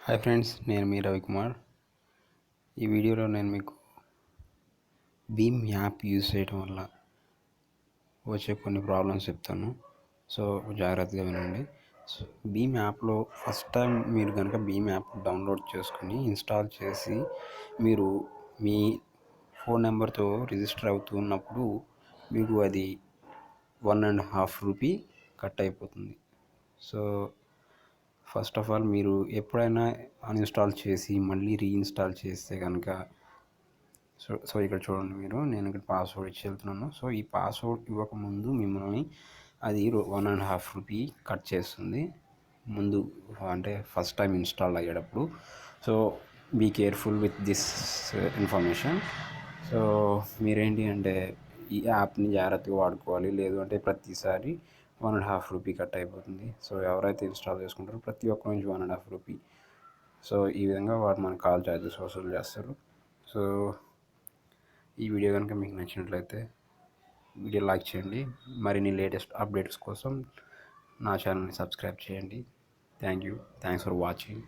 Hi friends, నేను మీ రవికుమార్. ఈ వీడియోలో నేను మీకు భీమ్ యాప్ యూజ్ చేయడం వల్ల వచ్చే కొన్ని ప్రాబ్లమ్స్ చెప్తాను. సో జాగ్రత్తగా వినండి. సో భీమ్ యాప్లో ఫస్ట్ టైం మీరు కనుక భీమ్ యాప్ డౌన్లోడ్ చేసుకుని ఇన్స్టాల్ చేసి మీరు మీ ఫోన్ నెంబర్తో రిజిస్టర్ అవుతున్నప్పుడు మీకు అది 1.5 రూపీ కట్ అయిపోతుంది. సో ఫస్ట్ ఆఫ్ ఆల్ మీరు ఎప్పుడైనా అన్ఇన్స్టాల్ చేసి మళ్ళీ రీఇన్స్టాల్ చేస్తే కనుక సో ఇక్కడ చూడండి, నేను ఇక్కడ పాస్వర్డ్ ఇచ్చి వెళ్తున్నాను. సో ఈ పాస్వర్డ్ ఇవ్వకముందు మిమ్మల్ని అది 1.5 రూపీ కట్ చేస్తుంది ముందు, అంటే ఫస్ట్ టైం ఇన్స్టాల్ అయ్యేటప్పుడు. So be careful with this information. So మీరేంటి అంటే ఈ యాప్ని జాగ్రత్తగా వాడుకోవాలి, లేదు అంటే ప్రతిసారి 1.5 రూపీ కట్ అయిపోతుంది. సో ఎవరైతే ఇన్స్టాల్ చేసుకుంటారో ప్రతి ఒక్క నుంచి 1.5 రూపీ. సో ఈ విధంగా వాడు మనకు కాల్ ఛార్జెస్ వసూలు చేస్తారు. సో ఈ వీడియో కనుక మీకు నచ్చినట్లయితే వీడియో లైక్ చేయండి. మరిన్ని లేటెస్ట్ అప్డేట్స్ కోసం నా ఛానల్ని సబ్స్క్రైబ్ చేయండి. Thanks for watching.